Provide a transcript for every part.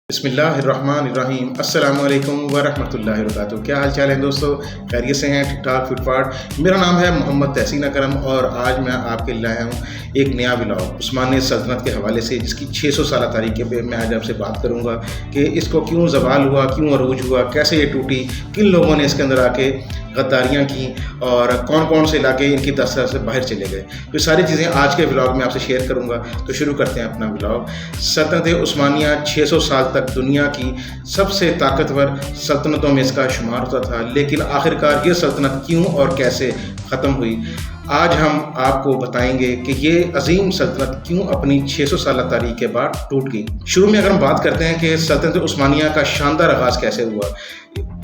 بسم اللہ الرحمن الرحیم۔ السلام علیکم ورحمۃ اللہ وبرکاتہ۔ کیا حال چال ہے دوستو؟ خیریت سے ہیں؟ ٹھیک ٹھاک فٹ فاٹ؟ میرا نام ہے محمد تحسین اکرم اور آج میں آپ کے لایا ہوں ایک نیا ولاگ عثمانیہ سلطنت کے حوالے سے، جس کی 600 سالہ تاریخ پہ میں آج آپ سے بات کروں گا کہ اس کو کیوں زوال ہوا، کیوں عروج ہوا، کیسے یہ ٹوٹی، کن لوگوں نے اس کے اندر آ کے غداریاں کی اور کون کون سے علاقے ان کی دسترس سے باہر چلے گئے۔ تو یہ ساری چیزیں آج کے ولاگ میں آپ سے شیئر کروں گا۔ تو شروع کرتے ہیں اپنا ولاگ۔ سلطنت عثمانیہ 600 سال تک دنیا کی سب سے طاقتور سلطنتوں میں اس کا شمار ہوتا تھا، لیکن آخرکار یہ سلطنت کیوں اور کیسے ختم ہوئی، آج ہم آپ کو بتائیں گے کہ یہ عظیم سلطنت کیوں اپنی 600 سالہ تاریخ کے بعد ٹوٹ گئی۔ شروع میں اگر ہم بات کرتے ہیں کہ سلطنت عثمانیہ کا شاندار آغاز کیسے ہوا،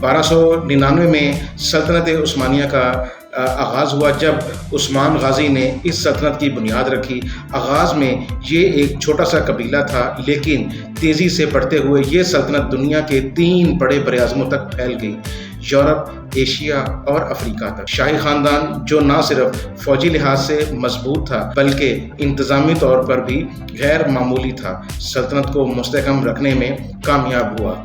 1299 میں سلطنت عثمانیہ کا آغاز ہوا جب عثمان غازی نے اس سلطنت کی بنیاد رکھی۔ آغاز میں یہ ایک چھوٹا سا قبیلہ تھا، لیکن تیزی سے بڑھتے ہوئے یہ سلطنت دنیا کے 3 بڑے براعظموں تک پھیل گئی، یورپ، ایشیا اور افریقہ تک۔ شاہی خاندان جو نہ صرف فوجی لحاظ سے مضبوط تھا بلکہ انتظامی طور پر بھی غیر معمولی تھا، سلطنت کو مستحکم رکھنے میں کامیاب ہوا۔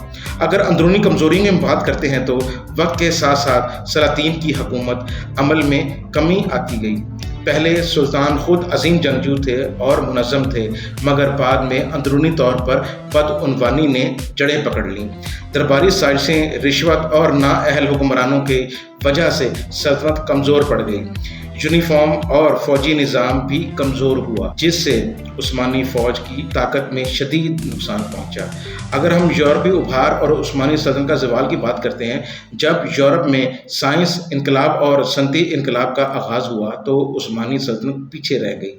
اگر اندرونی کمزوری میں بات کرتے ہیں تو وقت کے ساتھ ساتھ سلاطین کی حکومت عمل میں کمی آتی گئی۔ پہلے سلطان خود عظیم جنگجو تھے اور منظم تھے، مگر بعد میں اندرونی طور پر بدعنوانی نے جڑیں پکڑ لیں۔ درباری سازشیں، رشوت اور نااہل حکمرانوں کی وجہ سے سلطنت کمزور پڑ گئی۔ یونیفارم اور فوجی نظام بھی کمزور ہوا، جس سے عثمانی فوج کی طاقت میں شدید نقصان پہنچا۔ اگر ہم یورپی ابھار اور عثمانی سلطنت کا زوال کی بات کرتے ہیں، جب یورپ میں سائنس انقلاب اور صنعتی انقلاب کا آغاز ہوا تو عثمانی سلطنت پیچھے رہ گئی۔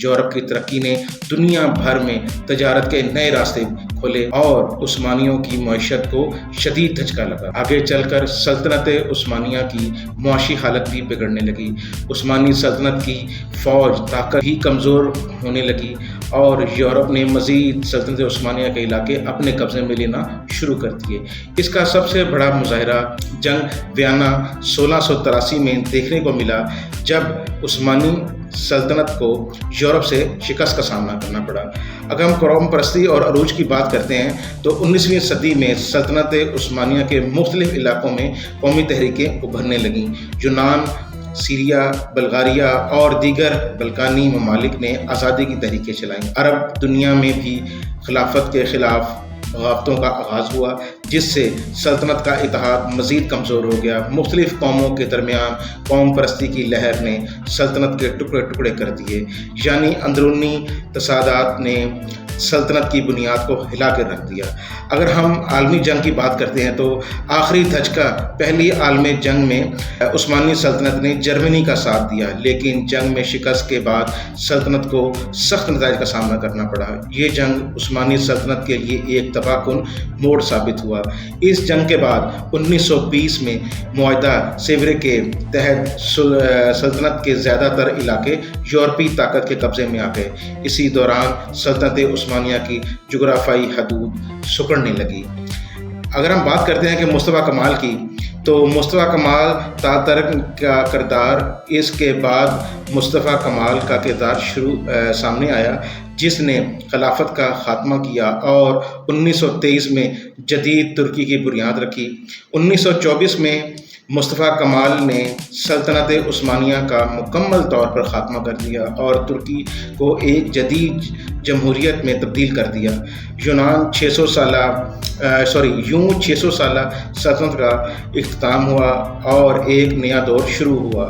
یورپ کی ترقی نے دنیا بھر میں تجارت کے نئے راستے کھولے اور عثمانیوں کی معیشت کو شدید دھچکا لگا۔ آگے چل کر سلطنت عثمانیہ کی معاشی حالت بھی بگڑنے لگی۔ عثمانی سلطنت کی فوج طاقت بھی کمزور ہونے لگی اور یورپ نے مزید سلطنت عثمانیہ کے علاقے اپنے قبضے میں لینا شروع کر دیے۔ اس کا سب سے بڑا مظاہرہ جنگ ویانا 1683 میں دیکھنے کو ملا، جب عثمانی سلطنت کو یورپ سے شکست کا سامنا کرنا پڑا۔ اگر ہم قوم پرستی اور عروج کی بات کرتے ہیں تو 19ویں صدی میں سلطنت عثمانیہ کے مختلف علاقوں میں قومی تحریکیں ابھرنے لگیں۔ یونان، سیریا، بلغاریہ اور دیگر بلکانی ممالک نے آزادی کی تحریکیں چلائیں۔ عرب دنیا میں بھی خلافت کے خلاف بغاوتوں کا آغاز ہوا، جس سے سلطنت کا اتحاد مزید کمزور ہو گیا۔ مختلف قوموں کے درمیان قوم پرستی کی لہر نے سلطنت کے ٹکڑے ٹکڑے کر دیے، یعنی اندرونی تصادمات نے سلطنت کی بنیاد کو ہلا کر رکھ دیا۔ اگر ہم عالمی جنگ کی بات کرتے ہیں تو آخری دھچکا پہلی عالمی جنگ میں عثمانی سلطنت نے جرمنی کا ساتھ دیا، لیکن جنگ میں شکست کے بعد سلطنت کو سخت نتائج کا سامنا کرنا پڑا۔ یہ جنگ عثمانی سلطنت کے لیے ایک تباہ کن موڑ ثابت ہوا۔ اس جنگ کے بعد 1920 میں معاہدہ سیورے کے تحت سلطنت کے زیادہ تر علاقے یورپی طاقت کے قبضے میں آ گئے۔ اسی دوران سلطنت عثمانیہ کی جغرافیائی حدود سکڑنے لگی۔ اگر ہم بات کرتے ہیں کہ مصطفیٰ کمال کی، تو مصطفیٰ کمال تاترک کا کردار، اس کے بعد مصطفیٰ کمال کا کردار سامنے آیا، جس نے خلافت کا خاتمہ کیا اور 1923 میں جدید ترکی کی بنیاد رکھی۔ 1924 میں مصطفیٰ کمال نے سلطنت عثمانیہ کا مکمل طور پر خاتمہ کر دیا اور ترکی کو ایک جدید جمہوریت میں تبدیل کر دیا۔ یوں 600 سالہ سلطنت کا اختتام ہوا اور ایک نیا دور شروع ہوا۔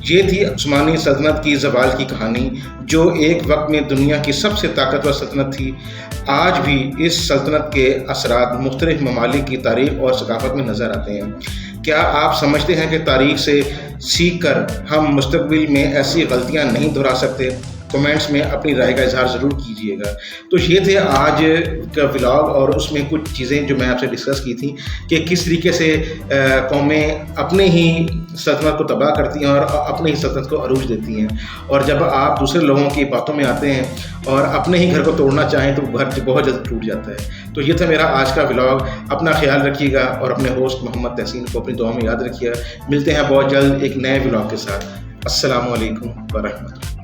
یہ تھی عثمانی سلطنت کی زوال کی کہانی، جو ایک وقت میں دنیا کی سب سے طاقتور سلطنت تھی۔ آج بھی اس سلطنت کے اثرات مختلف ممالک کی تاریخ اور ثقافت میں نظر آتے ہیں۔ کیا آپ سمجھتے ہیں کہ تاریخ سے سیکھ کر ہم مستقبل میں ایسی غلطیاں نہیں دہرا سکتے؟ کمنٹس میں اپنی رائے کا اظہار ضرور کیجیے گا۔ تو یہ تھے آج کا ولاگ اور اس میں کچھ چیزیں جو میں آپ سے ڈسکس کی تھیں کہ کس طریقے سے قومیں اپنے ہی سلطنت کو تباہ کرتی ہیں اور اپنے ہی سلطنت کو عروج دیتی ہیں، اور جب آپ دوسرے لوگوں کی باتوں میں آتے ہیں اور اپنے ہی گھر کو توڑنا چاہیں تو گھر بہت جلد ٹوٹ جاتا ہے۔ تو یہ تھا میرا آج کا ولاگ۔ اپنا خیال رکھیے گا اور اپنے ہوسٹ محمد تحسین کو اپنی دعا میں یاد رکھیے گا۔ ملتے ہیں بہت جلد ایک نئے ولاگ کے ساتھ۔ السلام علیکم ورحمۃ اللہ۔